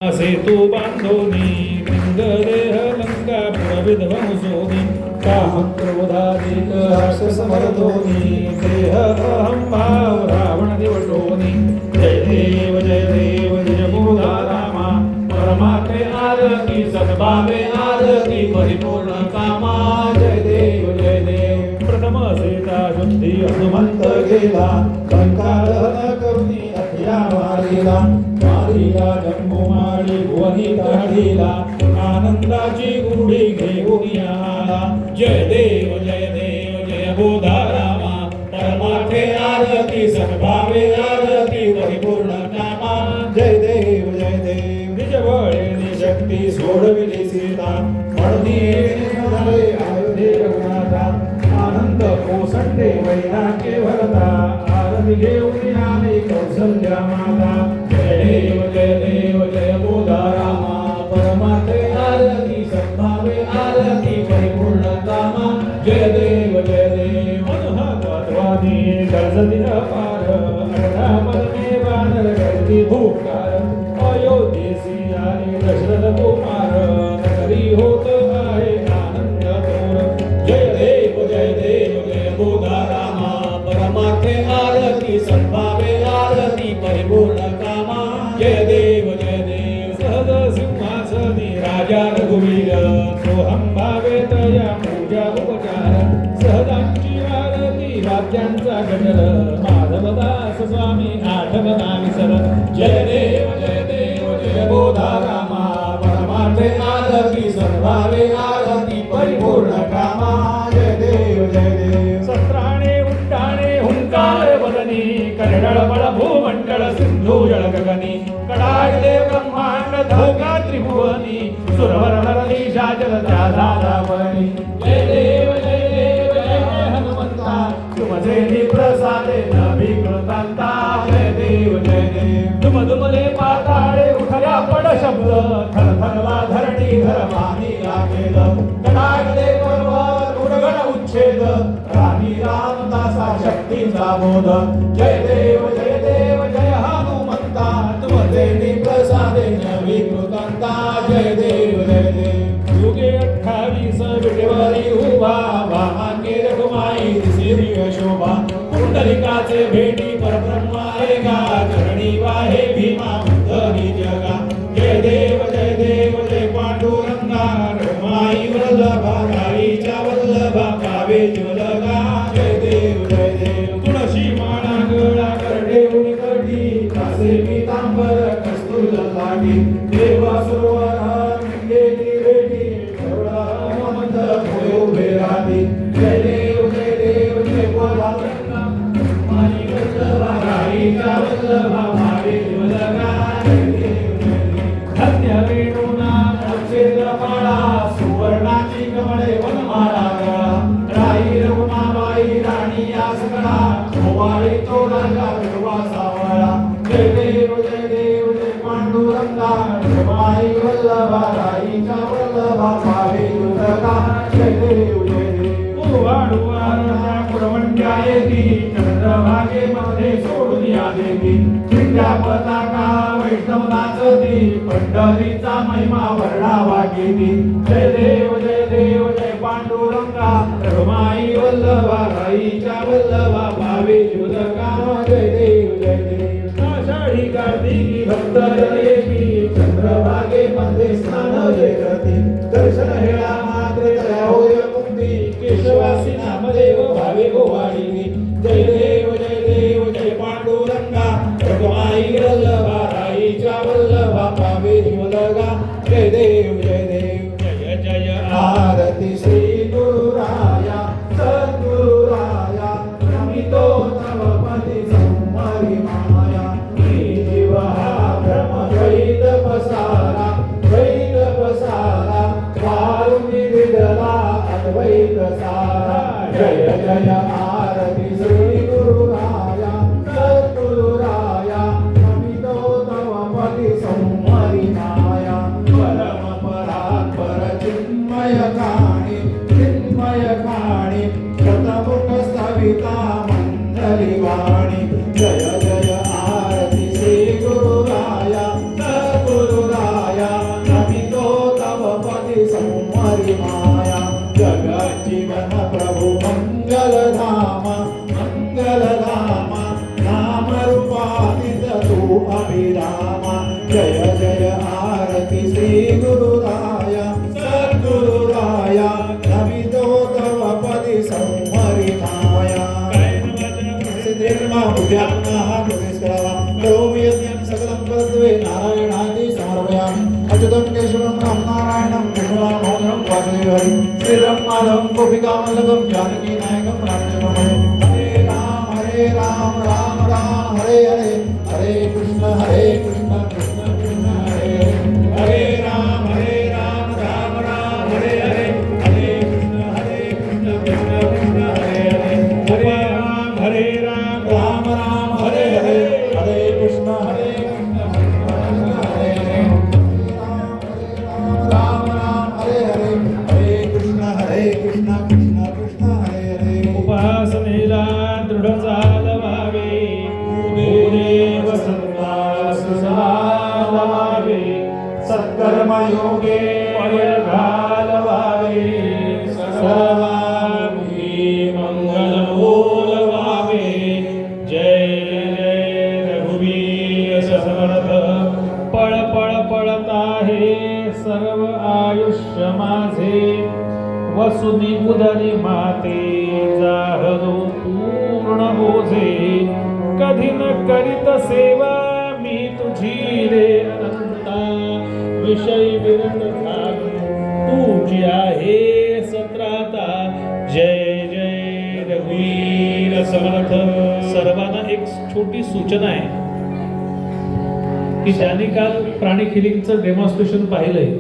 सेतु बांधोनी पिंगदेह लंका पुरविध्वंसोनी कामक्रोधादिक हर्षसमर्दोनी देह अहं भाव रावण दिवटोनी जय देव जय बोधा रामा परमात्मे आरती सद्भावे आरती परिपूर्ण कामा जय देव प्रथम सीता शुद्धी हनुमंत गेला कंकाळन करुणी अभ्या मारिला जन्मोमाळी भुवनी काढिला आनंदाची गुढी घेऊन आला जय देव जय बोधा रामा परमार्थे आरती सद्भावे आरती परिपूर्ण कामा जय देव निज बळे निशक्ती सोडविली सीता म्हणून झाले अयोध्ये रघुनाथा आनंद कोसंडे वैराग्य भरता आरती घेऊन आले कौसल्या माता जय देव बोधा रामा परमार्थे आरती सद्भावे आरती परिपूर्ण कामा जय देव मनोहत्वादी कर्जती अपार अठरापदमे वानर करती भूकार अयोध्येसी आले दशरथ कुमार नगरी होत आहे आनंद तोर जय देव बोधा रामा परमार्थे आरती सद्भावे आरती परिपूर्ण कामा जय देव सहज सिंहासनी राजा रघुवीर सोहम भावे तया पूजा उपचार सहजांची आरती वाक्यांचा गजर माधवदास स्वामी आठवना विसर जय देव बोधा रामा परमार्थे आरती सद्भावे आरती परिपूर्ण कामा जय देव सत्राणे उट्टाणे हुंकार वदनी करडळ बळ भूमंडळ सिंधू जळ गगनी कडाडले ब्रह्मांड धगा त्रिभुवनी सुरवर नरलीशा जलत्या धारावणी जय देव जय हनुमंता तुमचे प्रसादे नभिकृतांता जय देव दुमदुमले पाताळे उठल्या पड शब्द थरथरला धरणी धरमानी लागेल कडाडले पर्वत उडगण उच्छेद राणी रामदासा शक्तीचा बोध जय देव जय हनुमंता तुमचे प्रसादे नभिकृतांता जय देव युगे 28 विटेवरी उभा वाहके रघुमाई दिसी शोभा पुंडलिकाचे भेटी परब्रह्मा एका चरणी वाहे भीमा उद्धरी जगा जय देव जय पांडुरंगा रघुमाई वल्लभा गाईच्या वल्लभा पावे ज्वलगा जय देव तुळशी माळा गळा करडे उडी कासे पीतांबर कस्तुर लाटी देवा सरोवर गेली भेटी करुणा मंद होय उभे राहती जय देव जय बोधा माई वल्लभा गाईच्या वल्लभा पावे ज्वलगा धन्य वेणूना क्षेत्र माळा सुवर्णाची कमळे वनमाळा राई रघुमाबाई राणी आसकडा मोवाळी तोडा विडवा सावळा जय देव जय पांडुरंगा रघुमाई वल्लभा राईच्या वल्लभा पावे ज्वलगा जय देव वाडुवारण्या कुरवंड्या येती चंद्रभागे मध्ये सोडून या देवी चिंध्या पताका वैष्णव नाचती पंढरीचा महिमा वर्णावा गेली जय देव जय पांडुरंगा रघुमाई वल्लभा राईच्या वल्लभा पावे ज्वलगा जय देव आषाढी कार्तिकी भक्त येती चंद्रभागे मध्ये स्नान जय करती दर्शन हेळा मात्र होय केशवासी नामदेव भावे गोवाळी जय देव जय पांडुरंगा रघुमाई वल्लभा राईच्या वल्लभा पावे ज्वलगा जय देव जय आरती श्री गुरुराया सद्गुरुराया नमितो तव पदी संहारी माया जीव हा भ्रम द्वैत पसारा वारुणी विदला अद्वैत सारा जय आरती श्री गुरुराया सद्गुरुराया नमितो तव पदी संहारी माया परम परात्पर चिन्मय खाणी शतमुख सविता मंडली वाणी जय आरती श्री गुरुराया सद्गुरुराया हरि माया जगज्जीवन प्रभु मंगलधाम मंगलधाम नाम रूपातीत तू अभिराम जय जय आरती श्री गुरुराया सद्गुरुराया नमितो तव पदि संहरिताया सिद्धिर्मा बुद्ध्यात्मः प्रवेश करावा करोमि यज्ञं सकलं परद्वे नारायणादि समर्पयामि अच्युतं केशवं राम नारायणं कृष्णदामोदरं वासुदेवं श्रीराम माधवं गोपिकावल्लभं जानकी नायकं रामचन्द्रं हरे राम राम राम हरे हरे हरे कृष्ण कृष्ण कृष्ण हरे हरे हरे राम राम राम हरे हरे हरे कृष्ण कृष्ण कृष्ण हरे हरे हरे राम राम हरे हरे हरे कृष्ण कृष्ण हरे हरे राम राम हरे हरे हरे कृष्ण कृष्ण कृष्ण हरे हरे उपासनेला दृढ चालवावे गुरुदेव संतास साधवावे सत्कर्मयोगे पय घालवावे सर्वांगी मंगल बोलवावे जय जय रघुवीर समर्थ पळ पळ पळत आहे सर्व आयुष्य माझे वसुनी उदरी माते जाहलो पूर्ण ओझे कधी न करीत सेवा मी तुझी रे अनंता विषय विरत झालो तुझी आहे सत्राता जय जय रघुवीर समर्थ. सर्वांना एक छोटी सूचना आहे की ज्यांनी काल प्राणी हिलिंगचं डेमॉन्स्ट्रेशन पाहिलंय